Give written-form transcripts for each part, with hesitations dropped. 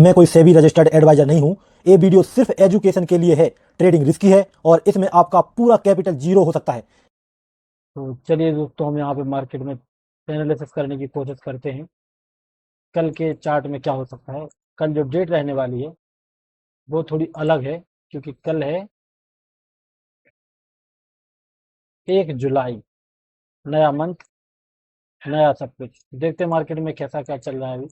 मैं कोई SEBI registered adviser नहीं हूं। ये वीडियो सिर्फ एजुकेशन के लिए है। ट्रेडिंग रिस्की है और इसमें आपका पूरा कैपिटल जीरो हो सकता है। तो चलिए दोस्तों, हम यहाँ पे मार्केट में एनालिसिस करने की कोशिश करते हैं कल के चार्ट में क्या हो सकता है। कल जो डेट रहने वाली है वो थोड़ी अलग है, क्योंकि कल है 1 जुलाई। नया मंथ, नया सब कुछ। देखते हैं मार्केट में कैसा क्या चल रहा है अभी।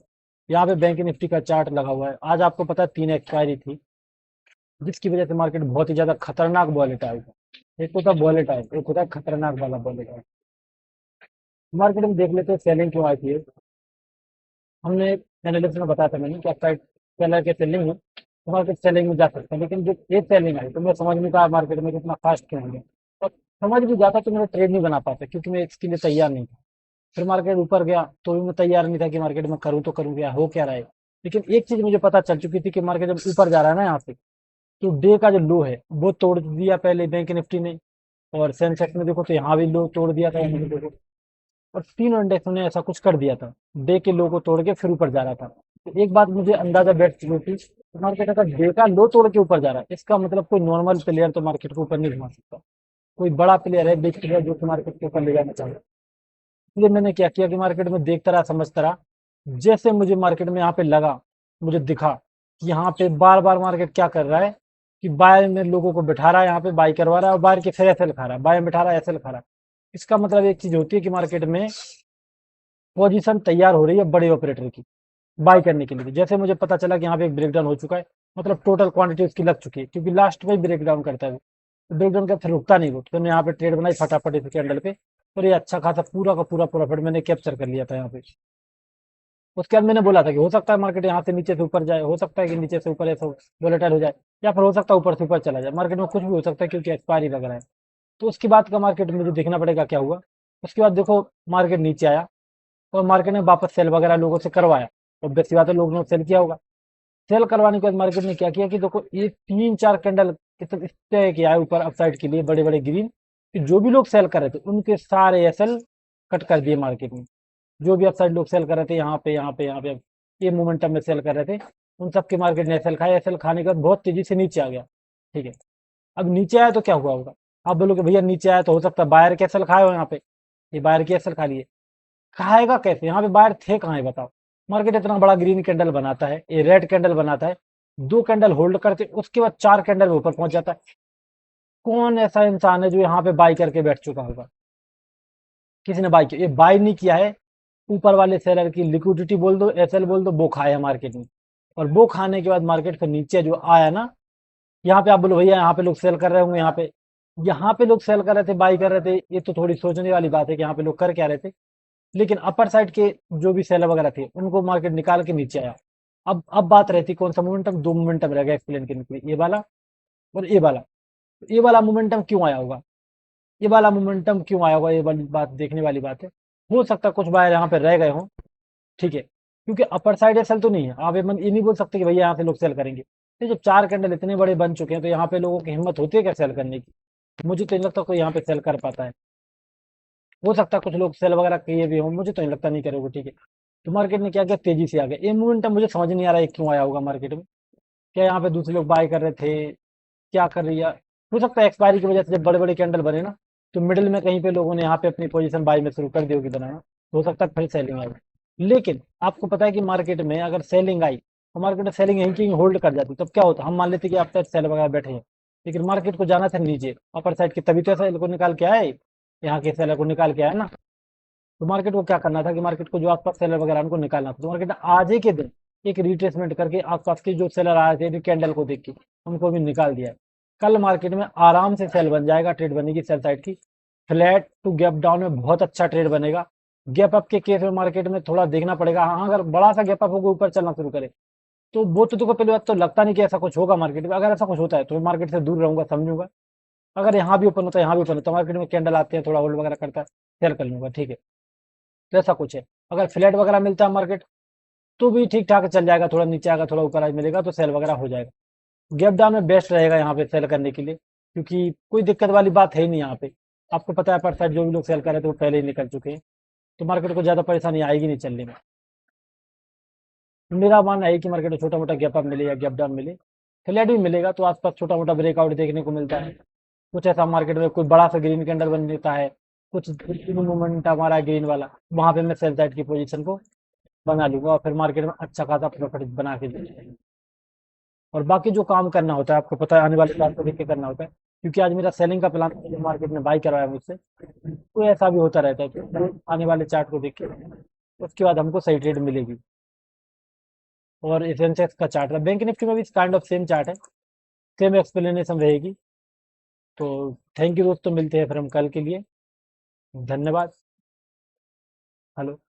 यहाँ पे बैंक निफ्टी का चार्ट लगा हुआ है। आज आपको पता है 3 एक्सपायरी थी, जिसकी वजह से मार्केट बहुत ही ज़्यादा खतरनाक वॉलेटाइल है। एक होता है वॉलेटाइल, एक होता है खतरनाक वाला वॉलेटाइल। मार्केट में देख लेते हैं सेलिंग क्यों आई थी। हमने एनालिसिस में बताया था मैंने कि अपसाइड सेलर के सेलिंग है तो मार्केट सेलिंग में जा सकता है, लेकिन जो ये सेलिंग आई तो मैं समझ नहीं पाया मार्केट में कितना फास्ट क्यों हो गया। और समझ भी जाता तो मेरा ट्रेड नहीं बना पाता, क्योंकि मैं इसके लिए तैयार नहीं था। फिर मार्केट ऊपर गया तो भी मैं तैयार नहीं था कि मार्केट में करूँ तो करूँ क्या, हो क्या रहा है। लेकिन एक चीज़ मुझे पता चल चुकी थी कि मार्केट जब ऊपर जा रहा है ना यहाँ से, तो डे का जो लो है वो तोड़ दिया पहले बैंक निफ्टी ने। और सेंसेक्स में देखो तो यहाँ भी लो तोड़ दिया था यहाँ पे देखो। और तीनों इंडेक्स ने ऐसा कुछ कर दिया था, डे के लो को तोड़ के फिर ऊपर जा रहा था। तो एक बात मुझे अंदाजा बैठ चुकी थी, मार्केट अगर डे का लो तोड़ के ऊपर जा रहा है, इसका मतलब कोई नॉर्मल प्लेयर तो मार्केट को ऊपर नहीं घुमा सकता। कोई बड़ा प्लेयर है, बिग प्लेयर, जो कि मार्केट को ऊपर ले जाना चाहिए। इसलिए मैंने क्या किया कि मार्केट में देखता रहा, समझता रहा। जैसे मुझे मार्केट में यहाँ पे लगा, मुझे दिखा कि यहाँ पे बार बार मार्केट क्या कर रहा है कि बाय में लोगों को बैठा रहा है, यहाँ पे बाई करवा रहा है और बाहर के फिर एसएल खा रहा है, बाय में बैठा रहा है एसएल खा रहा है। इसका मतलब एक चीज होती है कि मार्केट में पोजीशन तैयार हो रही है बड़े ऑपरेटर की बाई करने के लिए। जैसे मुझे पता चला कि यहाँ पे एक ब्रेकडाउन हो चुका है, मतलब टोटल क्वांटिटी उसकी लग चुकी है, क्योंकि लास्ट में ब्रेकडाउन करता है वो। तो ब्रेकडाउन का फिर रुकता नहीं वो, तो मैंने यहाँ पे ट्रेड बनाई फटाफट इस कैंडल पे। और ये अच्छा खासा पूरा का पूरा प्रॉफिट मैंने कैप्चर कर लिया था यहाँ पे। उसके बाद मैंने बोला था कि हो सकता है मार्केट यहाँ से नीचे से ऊपर जाए, हो सकता है कि नीचे से ऊपर ऐसा वोलेटाइल हो जाए, या फिर हो सकता है ऊपर से ऊपर चला जाए। मार्केट में कुछ भी हो सकता है, क्योंकि एक्सपायरी वगैरह है। तो उसके बाद का मार्केट मुझे देखना पड़ेगा क्या हुआ। उसके बाद देखो, मार्केट नीचे आया और मार्केट ने वापस सेल वगैरह लोगों से करवाया। ऑब्वियस सी बात है, लोगों ने सेल किया होगा। सेल करवाने के बाद मार्केट ने क्या किया कि देखो, ये 3-4 कैंडल इस तरह के आए ऊपर अपसाइड के लिए, बड़े बड़े ग्रीन, कि जो भी लोग सेल कर रहे थे उनके सारे एसएल कट कर दिए मार्केट में। जो भी अपसाइड लोग सेल कर रहे थे यहाँ पे यहाँ पे यहाँ पे ये मोमेंटम में सेल कर रहे थे, उन सबके मार्केट ने एसएल खाया। एसएल खाने के बाद बहुत तेजी से नीचे आ गया। ठीक है, अब नीचे आया तो क्या हुआ होगा। आप बोलोगे भैया नीचे आया तो हो सकता है बायर के एसएल खाए हो यहाँ पे, ये बायर के एसएल खा लिए। खाएगा कैसे, यहाँ पे बायर थे कहाँ है बताओ। मार्केट इतना बड़ा ग्रीन कैंडल बनाता है, ये रेड कैंडल बनाता है, 2 कैंडल होल्ड करते, उसके बाद 4 कैंडल ऊपर पहुंच जाता है। कौन ऐसा इंसान है जो यहाँ पे बाई करके बैठ चुका होगा। किसी ने बाई किया, ये बाई नहीं किया है, ऊपर वाले सेलर की लिक्विडिटी बोल दो, एसएल बोल दो, वो खाया मार्केट में। और वो खाने के बाद मार्केट फिर नीचे जो आया ना, यहाँ पे आप बोलो भैया यहाँ पे लोग सेल कर रहे होंगे, यहाँ पे लोग सेल कर रहे थे, बाई कर रहे थे, ये तो थोड़ी सोचने वाली बात है कि यहाँ पे लोग कर क्या रहे थे। लेकिन अपर साइड के जो भी सेलर वगैरह थे उनको मार्केट निकाल के नीचे आया। अब बात रहती कौन सा मोमेंटम, 2 मोमेंटम रह गया एक्सप्लेन करने के लिए, ये वाला और ये वाला। ये वाला मोमेंटम क्यों आया होगा, ये वाला मोमेंटम क्यों आया होगा, ये वाली बात देखने वाली बात है। हो सकता है कुछ बायर यहाँ पे रह गए हों। ठीक है, क्योंकि अपर साइड एसएल तो नहीं है। आप ये नहीं बोल सकते कि भैया यहाँ से लोग सेल करेंगे। तो जब 4 कैंडल इतने बड़े बन चुके हैं तो यहाँ पे लोगों की हिम्मत होती है क्या सेल करने की। मुझे तो नहीं लगता कोई यहाँ पे सेल कर पाता है। हो सकता है कुछ लोग सेल वगैरह किए भी हों, मुझे तो नहीं लगता नहीं करोगे। ठीक है, तो मार्केट ने क्या किया, तेजी से आ गया। ये मोमेंटम मुझे समझ नहीं आ रहा है क्यों आया होगा मार्केट में। क्या यहाँ पे दूसरे लोग बाय कर रहे थे, क्या कर रही है। हो सकता है एक्सपायरी की वजह से जब बड़े बड़े कैंडल बने ना, तो मिडिल में कहीं पे लोगों ने यहाँ पे अपनी पोजीशन बाय में शुरू कर दी होगी बनाना, तो हो सकता है फिर सेलिंग आई। लेकिन आपको पता है कि मार्केट में अगर सेलिंग आई तो मार्केट में सेलिंग यहीं की होल्ड कर जाती, तब क्या होता, हम मान लेते कि आप सेल वगैरह बैठे हैं, लेकिन मार्केट को जाना था नीचे अपर साइड की, तभी तो सेल को निकाल के आए, यहाँ के सेलर को निकाल के आया ना। तो मार्केट को क्या करना था कि मार्केट को जो आसपास सेलर वगैरह उनको निकालना था। तो मार्केट आज ही के दिन एक रिट्रेसमेंट करके आसपास के जो सेलर आए थे कैंडल को देख के उनको भी निकाल दिया है। कल मार्केट में आराम से सेल बन जाएगा, ट्रेड बनेगी सेल साइड की। फ्लैट टू गैप डाउन में बहुत अच्छा ट्रेड बनेगा। गैप अप के केस में मार्केट में थोड़ा देखना पड़ेगा। हाँ, अगर बड़ा सा गैप अप होकर ऊपर चलना शुरू करे तो वो तो देखो, पहली बात तो लगता नहीं कि ऐसा कुछ होगा मार्केट में। अगर ऐसा कुछ होता है तो मैं मार्केट से दूर रहूंगा, समझूंगा। अगर यहाँ भी ओपन होता है यहाँ भी ओपन होता है, मार्केट में कैंडल आते हैं, थोड़ा होल्ड वगैरह करता है, सेल कर लूंगा। ठीक है, तो ऐसा कुछ है। अगर फ्लैट वगैरह मिलता है मार्केट तो भी ठीक ठाक चल जाएगा, थोड़ा नीचे आएगा, थोड़ा ऊपर आज मिलेगा तो सेल वगैरह हो जाएगा। गैप डाउन में बेस्ट रहेगा यहाँ पे सेल करने के लिए, क्योंकि कोई दिक्कत वाली बात है ही नहीं यहाँ पे। आपको पता है पर साइड जो भी लोग सेल कर रहे थे वो पहले ही निकल चुके हैं, तो मार्केट को ज़्यादा परेशानी आएगी नहीं चलने में। मेरा मानना है कि मार्केट में छोटा मोटा गैप अप मिले या गैप डाउन मिले, फ्लैट भी मिलेगा तो आसपास छोटा मोटा ब्रेकआउट देखने को मिलता है। कुछ ऐसा मार्केट में कोई बड़ा सा ग्रीन कैंडल बन देता है, कुछ मूवमेंट हमारा ग्रीन वाला, वहां पे मैं सेल साइड की पोजीशन को बना लूंगा और फिर मार्केट में अच्छा खासा प्रॉफिट बना के दूंगा। और बाकी जो काम करना होता है आपको पता है, आने वाले चार्ट को देख के करना होता है, क्योंकि आज मेरा सेलिंग का प्लान मार्केट में बाई करवाया मुझसे, तो ऐसा भी होता रहता है कि आने वाले चार्ट को देख के उसके बाद हमको सही ट्रेड मिलेगी। और एसेंसेक्स का चार्ट है, बैंक निफ्टी में भी काइंड ऑफ सेम चार्ट है, सेम एक्सप्लेनेशन रहेगी। तो थैंक यू दोस्तों, मिलते हैं फिर हम कल के लिए। धन्यवाद। हेलो।